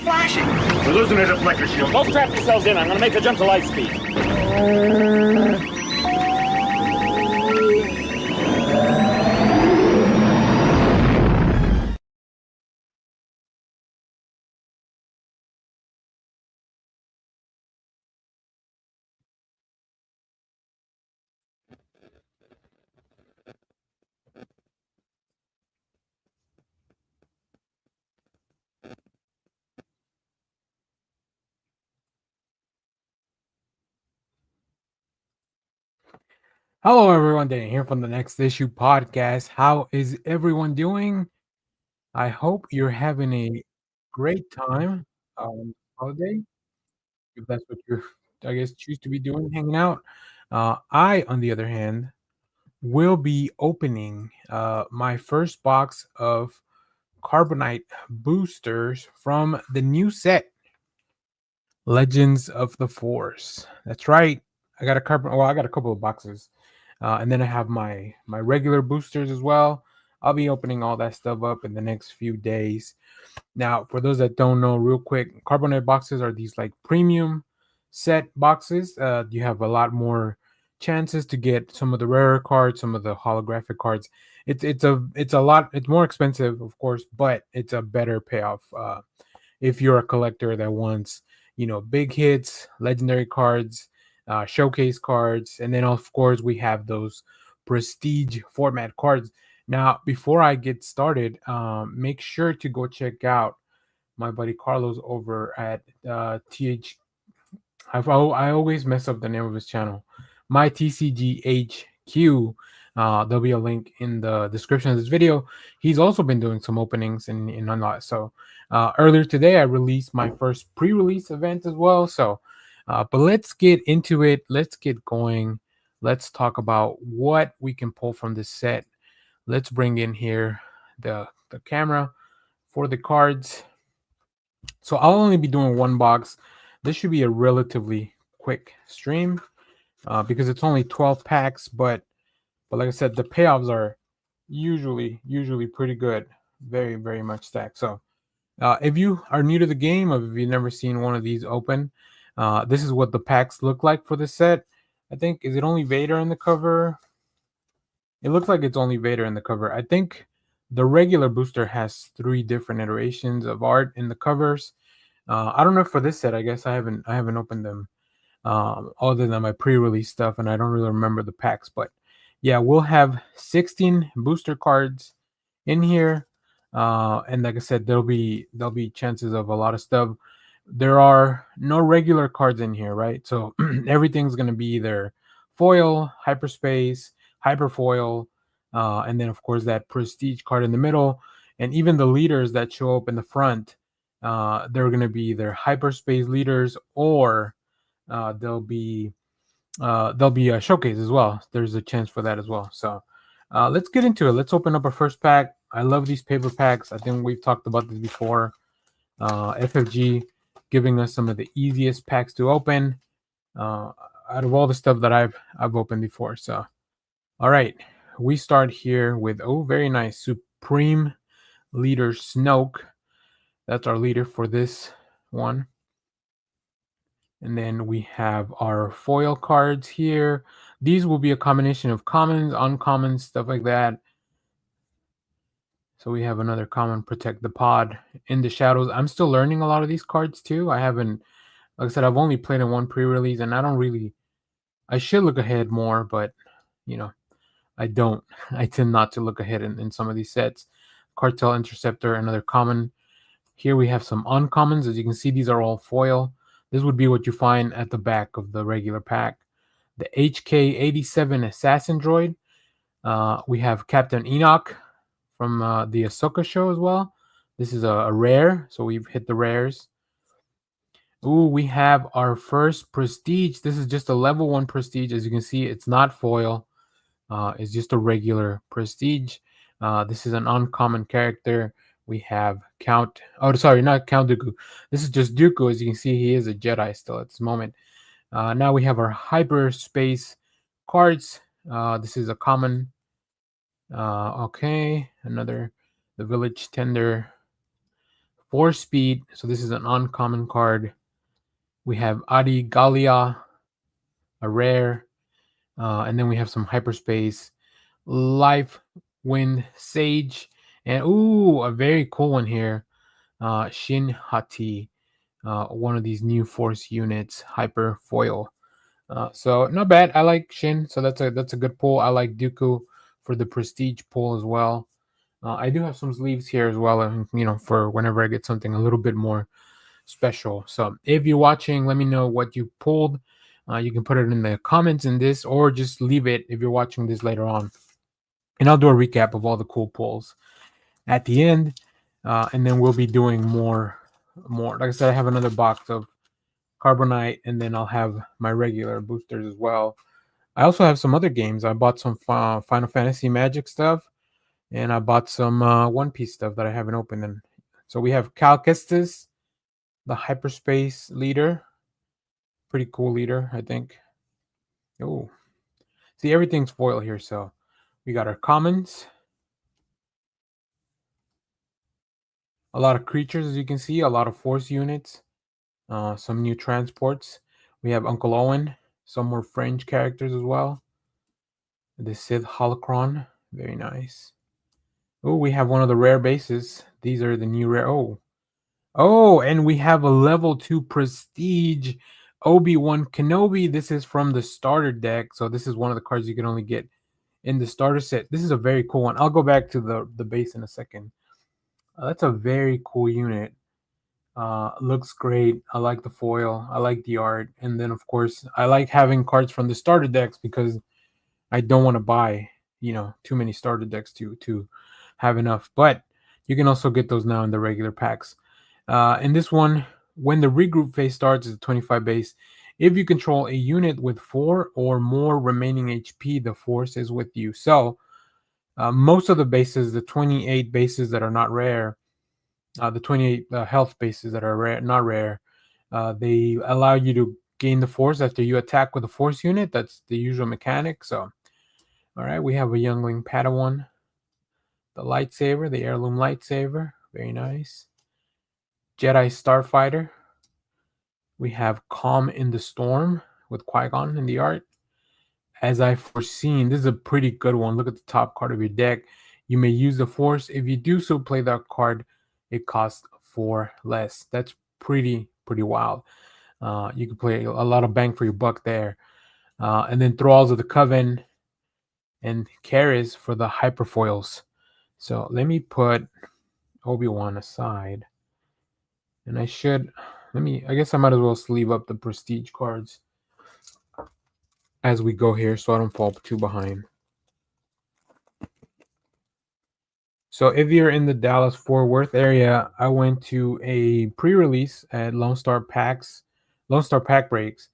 flashing. We're losing it at flicker shield. Both trap yourselves in. I'm gonna make a jump to light speed. Hello, everyone. Dan here from the Next Issue podcast. How is everyone doing? I hope you're having a great time holiday. If that's what you, I guess, choose to be doing, hanging out. I, on the other hand, will be opening my first box of Carbonite boosters from the new set, Legends of the Force. That's right. I got a carbon. Well, I got a couple of boxes, and then I have my regular boosters as well. I'll be opening all that stuff up in the next few days. Now, for those that don't know, real quick, Carbonite boxes are these like premium set boxes. You have a lot more chances to get some of the rarer cards, some of the holographic cards. It's a lot. It's more expensive, of course, but it's a better payoff. If you're a collector that wants, big hits, legendary cards, showcase cards, and then of course we have those prestige format cards. Now, before I get started, make sure to go check out my buddy Carlos over at TH. I always mess up the name of his channel, my TCGHQ. There'll be a link in the description of this video. He's also been doing some openings in Unlock. So earlier today, I released my first pre-release event as well. So, but let's get into it. Let's get going. Let's talk about what we can pull from this set. Let's bring in here the camera for the cards. So I'll only be doing one box. This should be a relatively quick stream because it's only 12 packs, but like I said, the payoffs are usually pretty good, very much stacked. So if you are new to the game, or if you've never seen one of these open, this is what the packs look like for the set. I think, is it only Vader in the cover? It looks like it's only Vader in the cover. I think the regular booster has 3 different iterations of art in the covers. I don't know for this set. I guess I haven't opened them other than my pre-release stuff, and I don't really remember the packs. But yeah, we'll have 16 booster cards in here, and like I said, there'll be chances of a lot of stuff. There are no regular cards in here, right? So everything's gonna be either foil, hyperspace, hyperfoil, and then of course that prestige card in the middle, and even the leaders that show up in the front, they're going to be either hyperspace leaders or they'll be a showcase as well. There's a chance for that as well. So let's get into it. Let's open up our first pack. I love these paper packs. I think we've talked about this before. FFG giving us some of the easiest packs to open out of all the stuff that I've opened before. So all right, we start here with, oh, very nice, Supreme Leader Snoke. That's our leader for this one. And then we have our foil cards here. These will be a combination of commons, uncommons, stuff like that. So we have another common, Protect the Pod, In the Shadows. I'm still learning a lot of these cards too. I haven't, like I said, I've only played in one pre-release, and I should look ahead more, but I don't. I tend not to look ahead in some of these sets. Cartel Interceptor, another common. Here we have some uncommons. As you can see, these are all foil. This would be what you find at the back of the regular pack. The HK-87 Assassin Droid. We have Captain Enoch from the Ahsoka show as well. This is a rare, so we've hit the rares. Ooh, we have our first Prestige. This is just a level 1 Prestige. As you can see, it's not foil. It's just a regular Prestige. This is an uncommon character. We have Count. Oh, sorry, not Count Dooku. This is just Dooku. As you can see, he is a Jedi still at this moment. Now we have our hyperspace cards. This is a common. Okay, the Village Tender 4 speed. So this is an uncommon card. We have Adi Galia, a rare. And then we have some hyperspace, life, wind, sage, and ooh, a very cool one here. Shin Hati, one of these new force units, hyper foil. So not bad. I like Shin, so that's a good pull. I like Dooku for the prestige pull as well. I do have some sleeves here as well, and for whenever I get something a little bit more special. So if you're watching, let me know what you pulled. You can put it in the comments in this, or just leave it if you're watching this later on, and I'll do a recap of all the cool pulls at the end, and then we'll be doing more. Like I said, I have another box of Carbonite, and then I'll have my regular boosters as well. I also have some other games. I bought some Final Fantasy Magic stuff, and I bought some One Piece stuff that I haven't opened. And so we have Cal Kestis, the hyperspace leader. Pretty cool leader, I think. Oh, see, everything's foil here. So we got our commons, a lot of creatures, as you can see, a lot of force units, some new transports. We have Uncle Owen, some more French characters as well. The Sith Holocron, very nice. Oh, we have one of the rare bases. These are the new rare. Oh, and we have a level 2 prestige Obi-Wan Kenobi. This is from the starter deck. So this is one of the cards you can only get in the starter set. This is a very cool one. I'll go back to the base in a second. That's a very cool unit. Looks great. I like the foil. I like the art. And then, of course, I like having cards from the starter decks because I don't want to buy, too many starter decks to have enough. But you can also get those now in the regular packs. In this one, when the regroup phase starts, it's a 25 base. If you control a unit with 4 or more remaining HP, the force is with you. So most of the bases, the 28 bases that are not rare, the 28 health bases that are rare, not rare, they allow you to gain the force after you attack with a force unit. That's the usual mechanic. So, all right, we have a youngling Padawan, the lightsaber, the heirloom lightsaber, very nice. Jedi Starfighter. We have Calm in the Storm with Qui-Gon in the art. As I foreseen, this is a pretty good one. Look at the top card of your deck. You may use the Force. If you do so, play that card. It costs 4 less. That's pretty wild. You can play a lot of bang for your buck there. And then Thralls of the Coven and Karis for the hyperfoils. So let me put Obi-Wan aside. And I guess I might as well sleeve up the prestige cards as we go here so I don't fall too behind. So if you're in the Dallas-Fort Worth area, I went to a pre-release at Lone Star Pack Breaks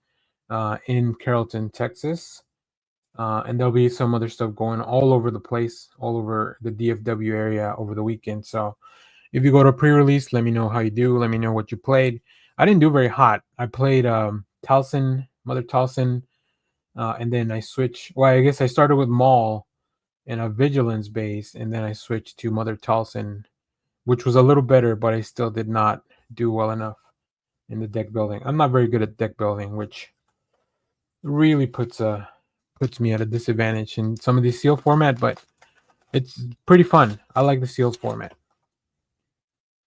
in Carrollton, Texas. And there'll be some other stuff going all over the place, all over the DFW area over the weekend. So if you go to pre-release, let me know how you do. Let me know what you played. I didn't do very hot. I played Talson, Mother Talson, and then I switched. Well, I guess I started with Maul and a Vigilance base, and then I switched to Mother Talson, which was a little better, but I still did not do well enough in the deck building. I'm not very good at deck building, which really puts me at a disadvantage in some of these sealed format, but it's pretty fun. I like the sealed format.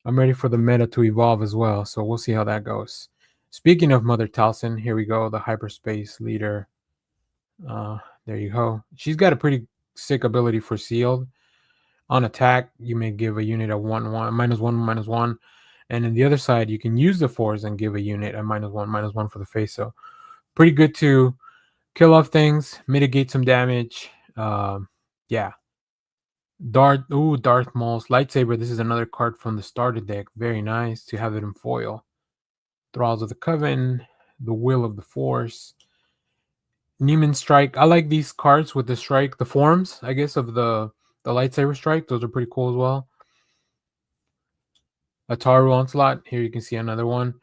I'm ready for the meta to evolve as well, so we'll see how that goes. Speaking of Mother Talson, here we go, the hyperspace leader. There you go. She's got a pretty sick ability for sealed. On attack, you may give a unit a -1/-1. And then the other side, you can use the force and give a unit a -1/-1 for the face. So pretty good to kill off things, mitigate some damage. Yeah. Darth Maul's lightsaber. This is another card from the starter deck. Very nice to have it in foil. Thralls of the Coven, the Will of the Force, Neiman Strike. I like these cards with the strike, the forms, I guess, of the lightsaber strike. Those are pretty cool as well. Ataru Onslaught. Here you can see another one.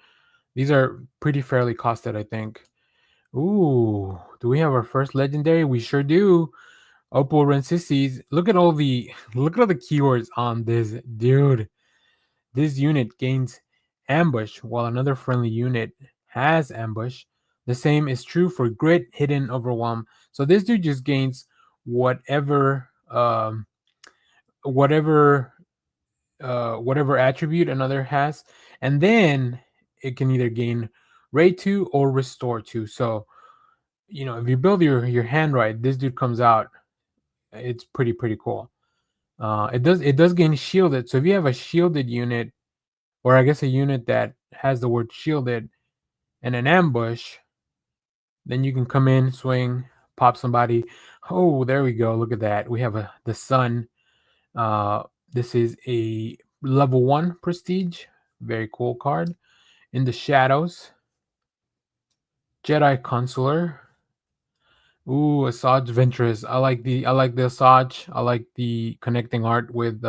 These are pretty fairly costed, I think. Ooh, do we have our first legendary? We sure do. Oppo Rensisis. Look at all the keywords on this dude. This unit gains ambush while another friendly unit has ambush. The same is true for grit, hidden, overwhelm. So this dude just gains whatever whatever whatever attribute another has, and then it can either gain rate 2 or restore 2. So if you build your hand right, this dude comes out. It's pretty cool. It does gain shielded. So if you have a shielded unit, or I guess a unit that has the word shielded and an ambush, then you can come in, swing, pop somebody. Oh, there we go. Look at that. We have the sun. Uh, this is a level 1 prestige. Very cool card. In the shadows, Jedi Consular. Ooh, Asajj Ventress. I like the Asajj. I like the connecting art with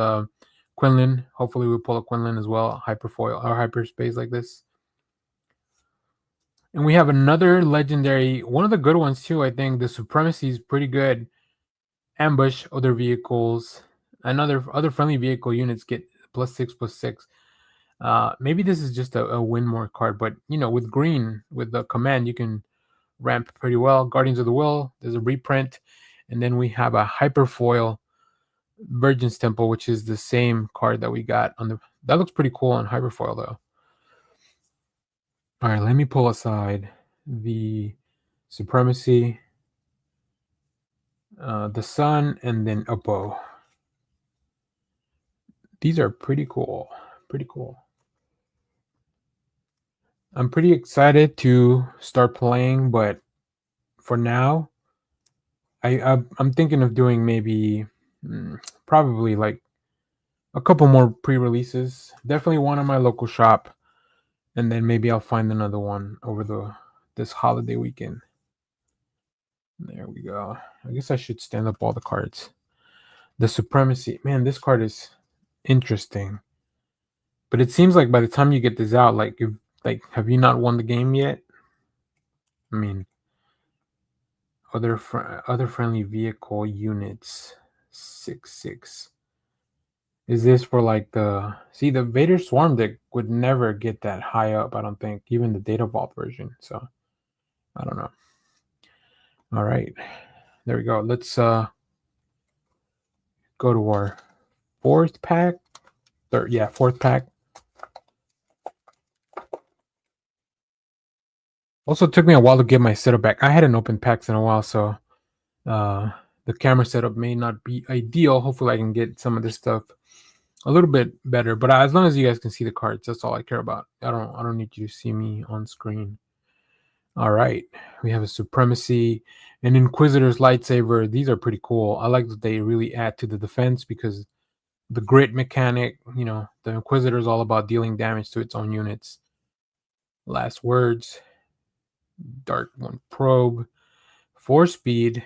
Quinlan. Hopefully we pull a Quinlan as well. Hyperfoil or hyperspace like this. And we have another legendary, one of the good ones too. I think the Supremacy is pretty good. Ambush other vehicles. Other friendly vehicle units get +6/+6. Maybe this is just a win more card, but with green, with the command, you can ramp pretty well. Guardians of the Will, there's a reprint, and then we have a hyperfoil Virgin's Temple, which is the same card that we got on the. That looks pretty cool on hyperfoil though. All right, let me pull aside the Supremacy, the Sun, and then Oppo. These are pretty cool. Pretty cool. I'm pretty excited to start playing, but for now, I'm thinking of doing maybe probably like a couple more pre-releases. Definitely one on my local shop, and then maybe I'll find another one over this holiday weekend. There we go. I guess I should stand up all the cards. The Supremacy, man, this card is interesting. But it seems like by the time you get this out, have you not won the game yet? I mean, other friendly vehicle units, 6/6. Is this for like the Vader Swarm deck would never get that high up, I don't think, even the Data Vault version. So I don't know. All right, there we go. Let's go to our fourth pack. Fourth pack. Also, it took me a while to get my setup back. I hadn't opened packs in a while, so the camera setup may not be ideal. Hopefully, I can get some of this stuff a little bit better. But as long as you guys can see the cards, that's all I care about. I don't need you to see me on screen. All right, we have a Supremacy, an Inquisitor's Lightsaber. These are pretty cool. I like that they really add to the defense because the grit mechanic, the Inquisitor is all about dealing damage to its own units. Last Words, Dark One Probe, 4 speed,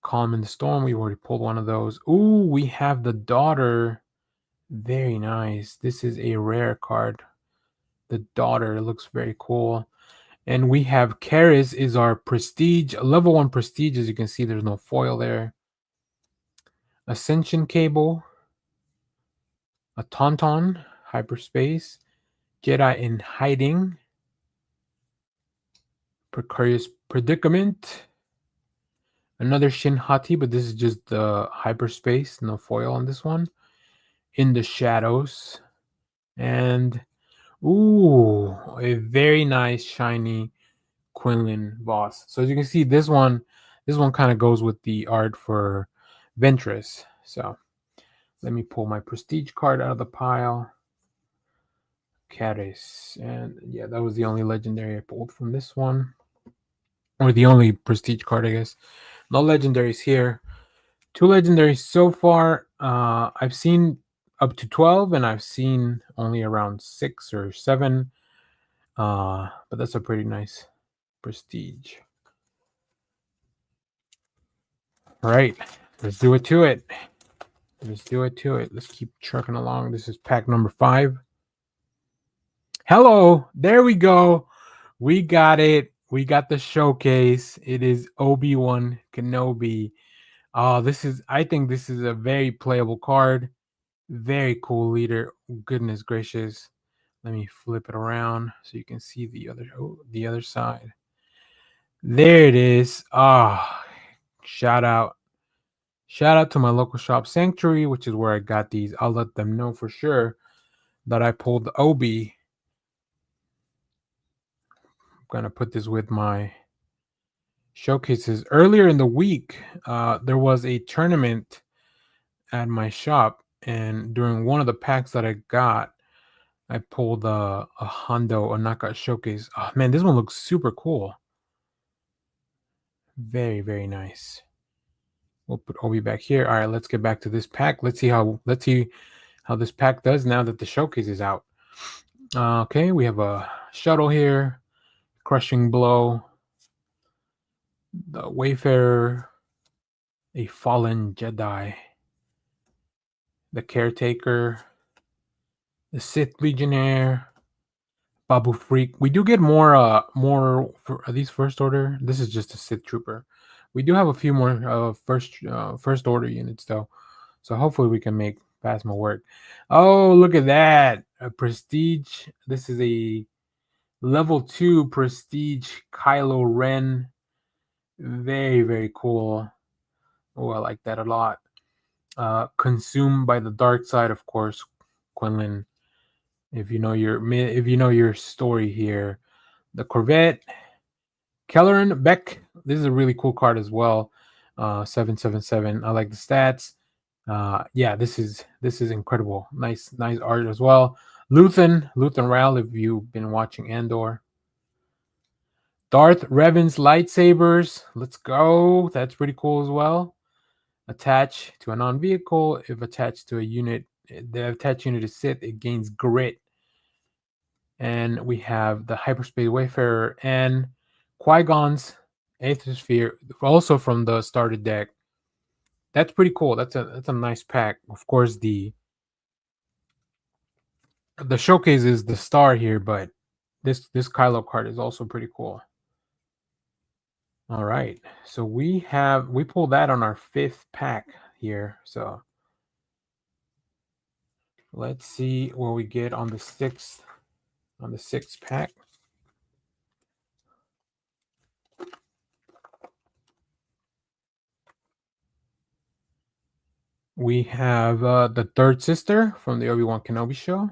Calm in the Storm. We already pulled one of those. Ooh, we have the Daughter. Very nice. This is a rare card. The Daughter looks very cool. And we have Karis is our prestige, level 1 prestige. As you can see, there's no foil there. Ascension Cable, a Tauntaun, Hyperspace, Jedi in Hiding, Precarious Predicament, another Shin Hati, but this is just the Hyperspace, no foil on this one. In the Shadows, and a very nice shiny Quinlan boss. So as you can see, this one kind of goes with the art for Ventress. So let me pull my prestige card out of the pile. Caris, and yeah, that was the only legendary I pulled from this one, or the only prestige card, I guess. No legendaries here. 2 legendaries so far. I've seen up to 12, and I've seen only around 6 or 7. But that's a pretty nice prestige. All right, let's do it to it. Let's keep trucking along. This is pack number 5. Hello, there we go. We got it. We got the showcase. It is Obi-Wan Kenobi. I think this is a very playable card. Very cool leader. Goodness gracious. Let me flip it around so you can see the other side. There it is. Ah, shout out. Shout out to my local shop Sanctuary, which is where I got these. I'll let them know for sure that I pulled the Obi. I'm gonna put this with my showcases. Earlier in the week, there was a tournament at my shop, and during one of the packs that I got, I pulled a Hondo, a knockout showcase. Oh man, this one looks super cool. Very, very nice. We'll put Obi back here. All right, let's get back to this pack. Let's see how this pack does now that the showcase is out. Okay, we have a shuttle here, crushing blow, the Wayfarer, a fallen Jedi, the caretaker, the Sith Legionnaire, Babu Freak. We do get more for these first order. This is just a Sith Trooper. We do have a few more first order units though, so hopefully we can make Phasma work. Oh, look at that! A prestige. This is a level 2 prestige Kylo Ren. Very, very cool. Oh, I like that a lot. Consumed by the dark side, of course, Quinlan. If you know your story here, the Corvette, Kelleran Beck. This is a really cool card as well. 777. I like the stats. Yeah, this is incredible. Nice art as well. Luthen Rail. If you've been watching Andor. Darth Revan's lightsabers. Let's go. That's pretty cool as well. Attach to a non-vehicle. If attached to a unit, the attached unit is Sith, it gains grit. And we have the Hyperspace Wayfarer and Qui-Gon's Aether Sphere, also from the starter deck. That's pretty cool. That's a nice pack. Of course, the showcase is the star here, but this Kylo card is also pretty cool. All right, so we pulled that on our 5th pack here. So let's see what we get on the 6th pack. We have the third sister from the Obi-Wan Kenobi show,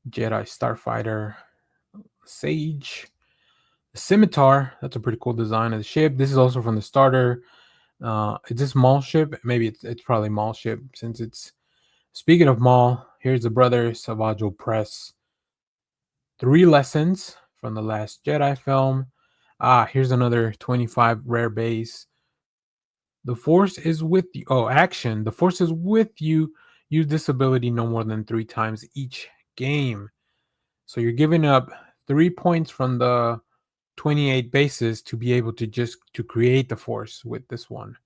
Jedi Starfighter, Sage, the Scimitar. That's a pretty cool design of the ship. This is also from the starter. Is this Maul ship? Maybe it's probably Maul ship, since it's. Speaking of Maul, here's the brother Savage Press. 3 lessons from the Last Jedi film. Here's another 25 rare base. The Force is with you. Oh, action. The Force is with you. Use this ability no more than 3 times each game. So you're giving up 3 points from the 28 bases to be able to create the Force with this one,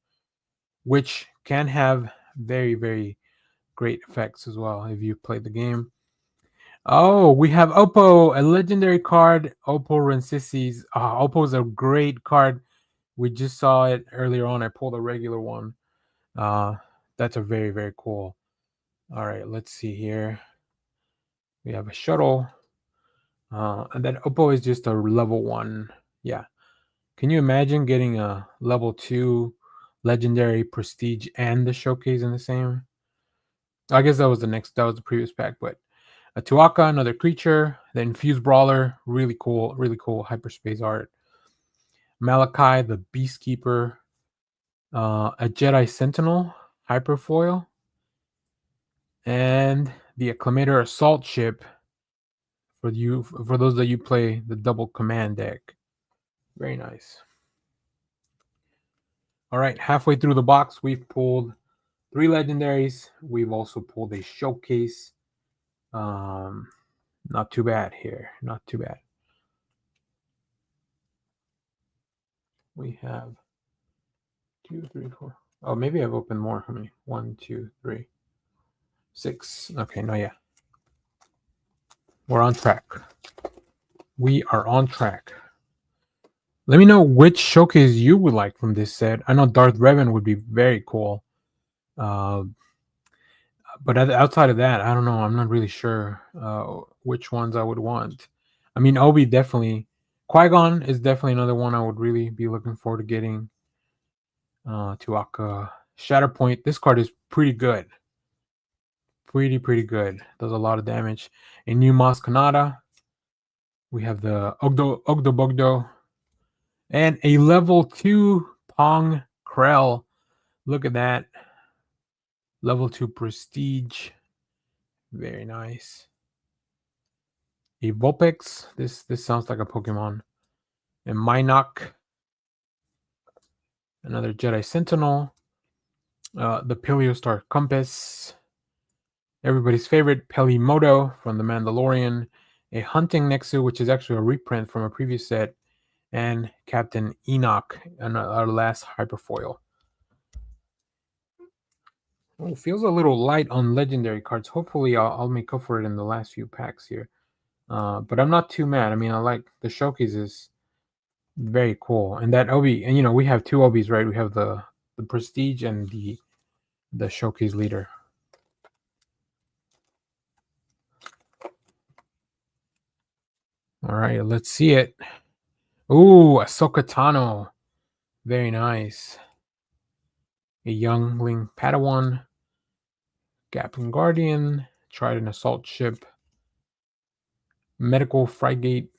which can have very, very great effects as well if you play the game. Oh, we have Oppo, a legendary card, Oppo Rensisis. Oppo is a great card. We just saw it earlier on. I pulled a regular one. That's a very, very cool. All right, let's see here. We have a shuttle. And then Oppo is just a level 1. Yeah. Can you imagine getting a level 2 legendary prestige and the showcase in the same? I guess that was the previous pack, but a Tuaka, another creature, the Infused Brawler, really cool hyperspace art. Malachi, the Beastkeeper, a Jedi Sentinel, Hyperfoil, and the Acclamator Assault Ship for those that you play the double command deck. Very nice. All right, halfway through the box, we've pulled 3 legendaries. We've also pulled a showcase. Not too bad here. Not too bad. We have 2, 3, 4. Oh, maybe I've opened more. How many? 1, 2, 3, 6. Okay, no, yeah. We're on track. We are on track. Let me know which showcase you would like from this set. I know Darth Revan would be very cool. But outside of that, I don't know. I'm not really sure which ones I would want. I mean, Obi definitely. Qui-Gon is definitely another one I would really be looking forward to getting. Tuaka. Shatterpoint. This card is pretty good. Pretty good. Does a lot of damage. A new Mos Kanata. We have the Ogdo Bogdo. And a level 2 Pong Krell. Look at that. Level 2 Prestige. Very nice. A Vulpix. This sounds like a Pokemon. And Minok. Another Jedi Sentinel. The Paleostar Compass. Everybody's favorite Pelimoto from The Mandalorian. A Hunting Nexu, which is actually a reprint from a previous set. And Captain Enoch, and our last Hyperfoil. Oh, feels a little light on legendary cards. Hopefully, I'll make up for it in the last few packs here. But I'm not too mad. I mean, I like the showcase is very cool, and that Obi, and we have two Obis, right? We have the Prestige and the showcase leader. All right, let's see it. Ooh, Ahsoka Tano. Very nice. A youngling Padawan. Gapling Guardian. Tried an assault ship. Medical Frigate.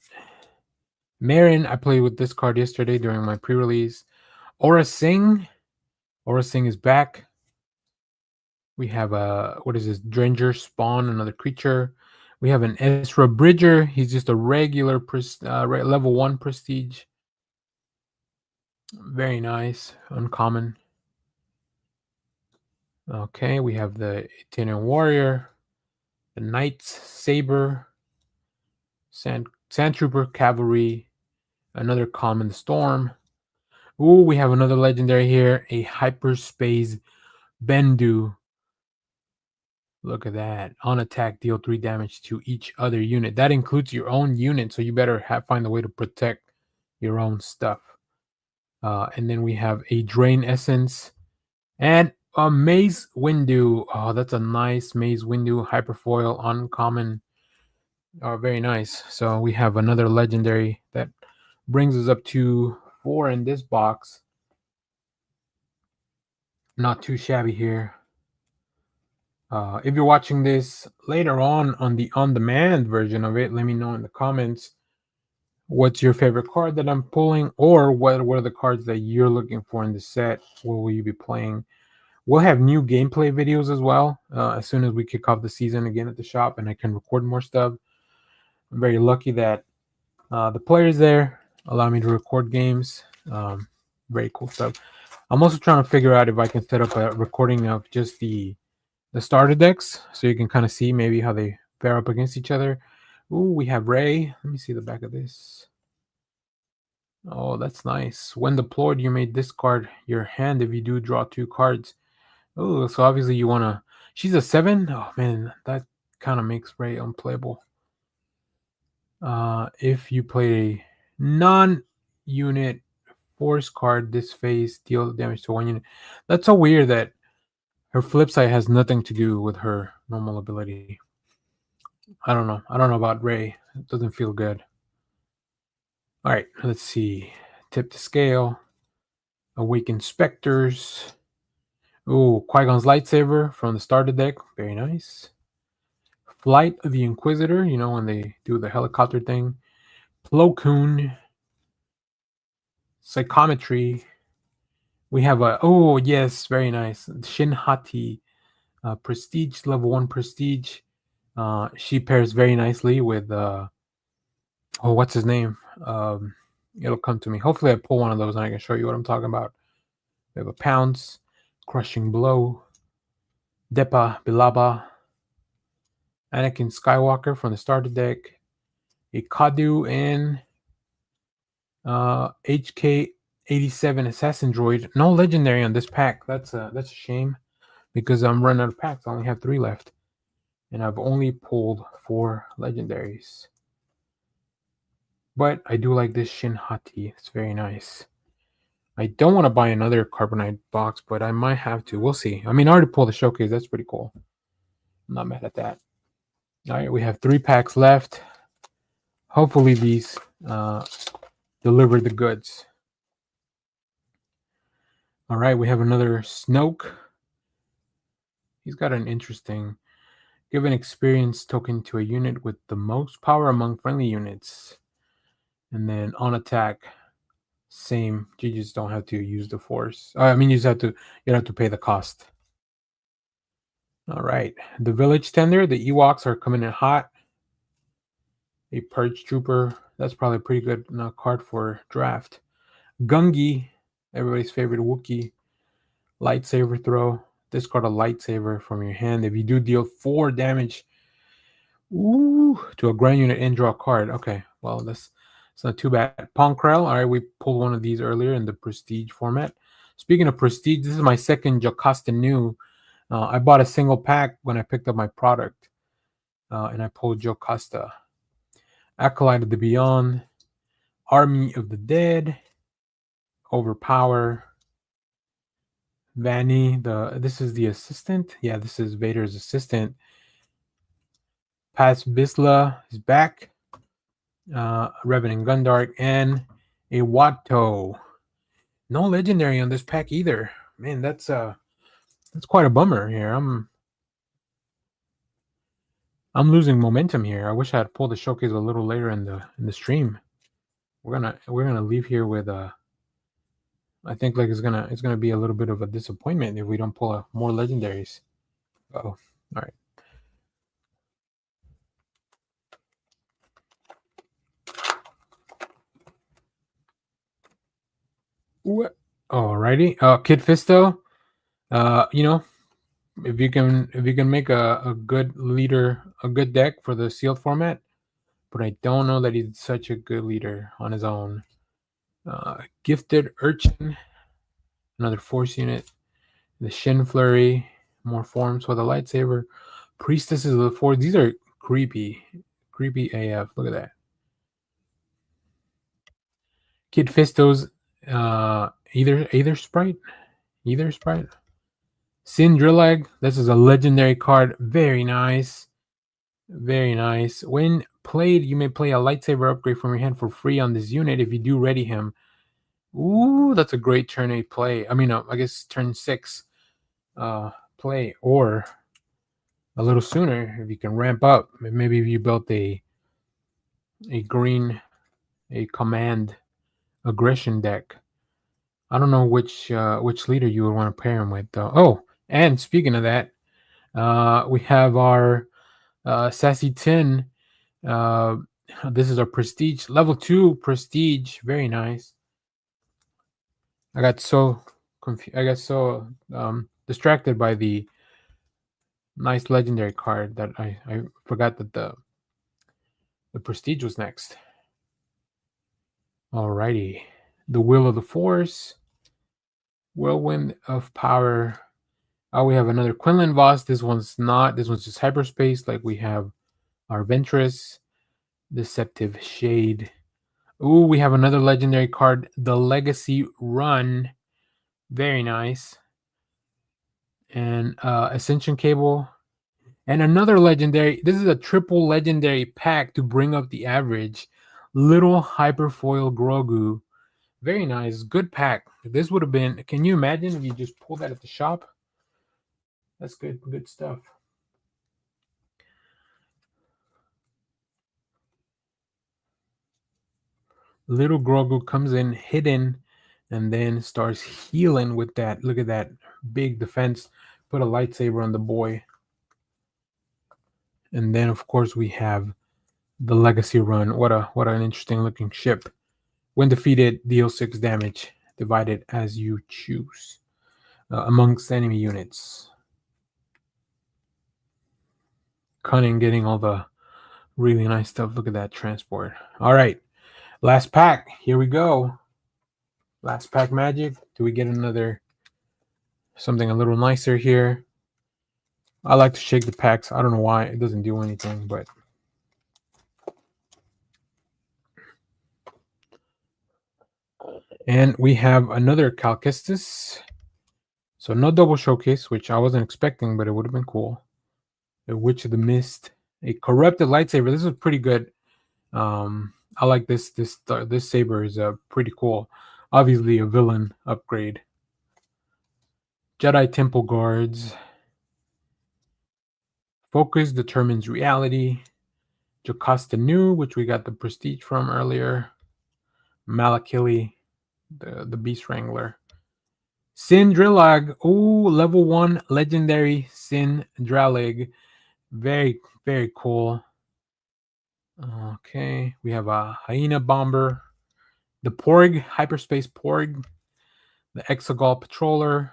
Marin, I played with this card yesterday during my pre-release. Aura Singh. Aura Singh is back. We have what is this? Dranger Spawn, another creature. We have an Ezra Bridger. He's just a regular level 1 prestige. Very nice. Uncommon. Okay, we have the Itinerant Warrior, the Knights Saber, Sand Trooper Cavalry, another Common Storm. Ooh, we have another legendary here, a Hyperspace Bendu. Look at that. On attack, deal 3 damage to each other unit. That includes your own unit, so you better find a way to protect your own stuff. And then we have a Drain Essence and a Maze Windu. Oh, that's a nice Maze Windu Hyperfoil uncommon. Oh, very nice. So we have another legendary that brings us up to 4 in this box. Not too shabby here. If you're watching this later on the on-demand version of it, let me know in the comments what's your favorite card that I'm pulling, or what are the cards that you're looking for in the set. What will you be playing? We'll have new gameplay videos as well as soon as we kick off the season again at the shop, and I can record more stuff. I'm very lucky that the players there allow me to record games. Very cool stuff. I'm also trying to figure out if I can set up a recording of just the starter decks, so you can kind of see maybe how they fare up against each other. Ooh, we have Ray. Let me see the back of this. Oh, that's nice. When deployed, you may discard your hand if you do draw 2 cards. Oh, so obviously you want to... She's a 7? Oh, man, that kind of makes Ray unplayable. If you play a non-unit force card this phase, deal damage to 1 unit. That's so weird that her flip side has nothing to do with her normal ability. I don't know. I don't know about Ray. It doesn't feel good. All right, let's see. Tip to scale. Awakened Specters. Ooh, Qui-Gon's lightsaber from the starter deck. Very nice. Flight of the Inquisitor, when they do the helicopter thing. Plo Koon. Psychometry. We have oh, yes, very nice. Shin Hati. Prestige, level 1 Prestige. She pairs very nicely with what's his name? It'll come to me. Hopefully I pull one of those and I can show you what I'm talking about. We have a Pounce, Crushing Blow, Depa Bilaba, Anakin Skywalker from the starter deck, a Kadu, and HK87 Assassin Droid. No legendary on this pack. That's a shame, because I'm running out of packs. I only have 3 left, and I've only pulled 4 legendaries. But I do like this Shin Hati. It's very nice. I don't want to buy another Carbonite box, but I might have to. We'll see. I mean, I already pulled the showcase. That's pretty cool. I'm not mad at that. All right, we have 3 packs left. Hopefully these deliver the goods. All right, we have another Snoke. He's got an interesting. Give an experience token to a unit with the most power among friendly units. And then on attack, same. You just don't have to use the force. I mean, you don't have to pay the cost. All right, the village tender. The Ewoks are coming in hot. A purge trooper. That's probably a pretty good card for draft. Gungi, everybody's favorite Wookiee. Lightsaber throw. Discard a lightsaber from your hand. If you do deal 4 damage to a grand unit and draw a card. Okay, well, it's not too bad. Ponkrell. All right, we pulled one of these earlier in the Prestige format. Speaking of Prestige, this is my second Jocasta New. I bought a single pack when I picked up my product, and I pulled Jocasta. Acolyte of the Beyond. Army of the Dead. Overpower. Vanny, this is the assistant. Yeah, this is Vader's assistant. Paz Vizsla is back. Revenant Gundark and a Watto. No legendary on this pack either. Man, that's quite a bummer here. I'm losing momentum here. I wish I had pulled the showcase a little later in the stream. We're gonna leave here with I think like it's gonna be a little bit of a disappointment if we don't pull more legendaries. Oh, all right. Alrighty. Kid Fisto. If you can make a good leader, a good deck for the sealed format, but I don't know that he's such a good leader on his own. Gifted Urchin, another force unit. The Shin Flurry, more forms with a lightsaber. Priestesses of the Force. These are creepy AF. Look at that. Kid Fisto's either sprite. Sindrilag. This is a legendary card. Very nice. Very nice. When played, you may play a lightsaber upgrade from your hand for free on this unit if you do ready him. Ooh, that's a great turn 8 play. I mean, I guess turn 6 play, or a little sooner if you can ramp up. Maybe if you built a command aggression deck. I don't know which leader you would want to pair him with though. Oh, and speaking of that, we have our Sassy 10. This is our Prestige level 2 Prestige. Very nice. I got so confused. I got so distracted by the nice legendary card that I forgot that the Prestige was next. Alrighty, the Will of the Force, Whirlwind of Power. Oh, we have another Quinlan Voss. This one's not. This one's just hyperspace. Like we have our Ventress, Deceptive Shade. Ooh, we have another legendary card, the Legacy Run. Very nice. And Ascension Cable. And another legendary. This is a triple legendary pack to bring up the average. Little Hyperfoil Grogu. Very nice. Good pack. This would have been. Can you imagine if you just pulled that at the shop? That's good. Good stuff. Little Grogu comes in hidden and then starts healing with that. Look at that big defense. Put a lightsaber on the boy. And then of course we have the Legacy Run. What an interesting looking ship. When defeated, deal 6 damage. Divided as you choose amongst enemy units. Cunning, getting all the really nice stuff. Look at that transport. All right. Last pack. Here we go. Last pack magic. Do we get another something a little nicer here? I like to shake the packs. I don't know why. It doesn't do anything, but and we have another Calcestis. So no double showcase, which I wasn't expecting, but it would have been cool. A Witch of the Mist, a corrupted lightsaber. This is pretty good. I like this. This saber is pretty cool. Obviously, a villain upgrade. Jedi Temple Guards. Focus determines reality. Jocasta Nu, which we got the prestige from earlier. Malakili, the Beast Wrangler. Sindralig. Ooh, level 1 legendary Sindralig. Very, very cool. Okay, we have a Hyena Bomber. The Porg, Hyperspace Porg. The Exegol Patroller.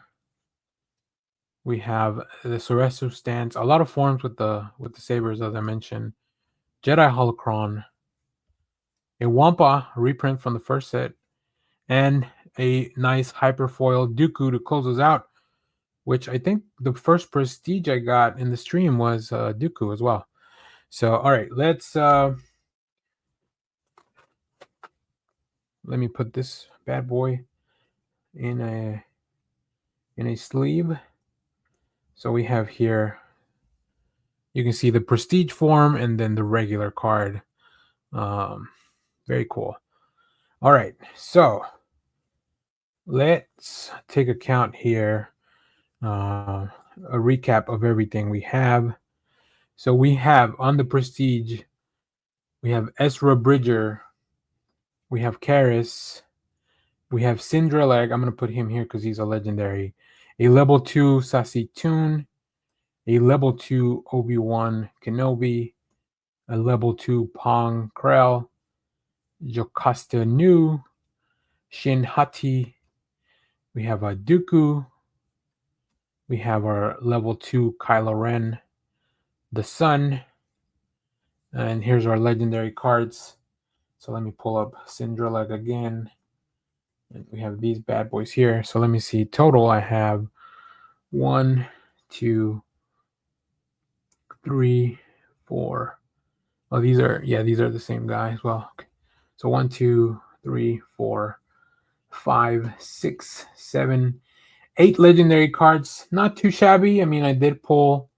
We have the Soresu Stance. A lot of forms with the sabers, as I mentioned. Jedi Holocron. A Wampa reprint from the first set. And a nice Hyperfoil Dooku to close us out, which I think the first prestige I got in the stream was Dooku as well. So, all right, let me put this bad boy in a sleeve. So we have here, you can see the prestige form and then the regular card. Very cool. All right, so let's take a count here. A recap of everything we have. So we have on the prestige, we have Ezra Bridger, we have Karis, we have Sindralig. I'm going to put him here because he's a legendary. A level 2 Sassy Toon, a level 2 Obi-Wan Kenobi, a level 2 Pong Krell, Jocasta Nu, Shin Hati. We have a Dooku. We have our level 2 Kylo Ren, the Sun. And here's our legendary cards. So let me pull up Sindralig again. And we have these bad boys here. So let me see. Total, I have 1, 2, 3, 4. Oh, these are the same guy as well. Okay. So 1, 2, 3, 4, 5, 6, 7, 8 legendary cards. Not too shabby. I mean, I did pull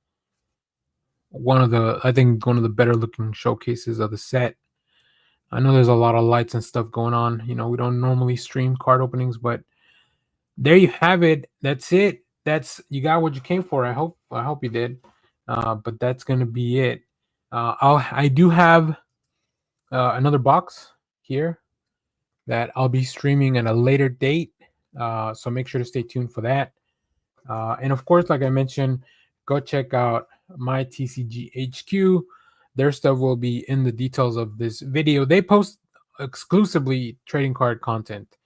one of the better looking showcases of the set. I know there's a lot of lights and stuff going on. You know, we don't normally stream card openings, but there you have it. That's it. You got what you came for. I hope you did. But that's gonna be it. I do have another box here that I'll be streaming at a later date. So make sure to stay tuned for that. And of course, like I mentioned, go check out my TCG HQ. Their stuff will be in the details of this video. They post exclusively trading card content.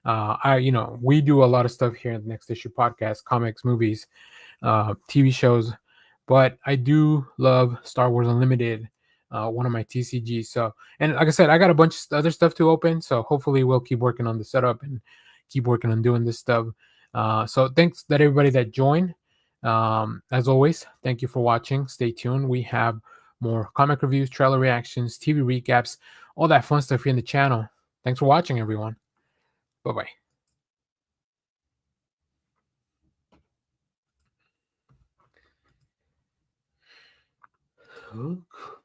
We do a lot of stuff here in the Next Issue Podcast, comics, movies, TV shows, but I do love Star Wars Unlimited, one of my TCGs. So, and like I said, I got a bunch of other stuff to open. So hopefully we'll keep working on the setup and keep working on doing this stuff. So thanks that everybody that joined. As always, thank you for watching. Stay tuned. We have more comic reviews, trailer reactions, TV recaps, all that fun stuff here in the channel. Thanks for watching, everyone. Bye-bye. Look.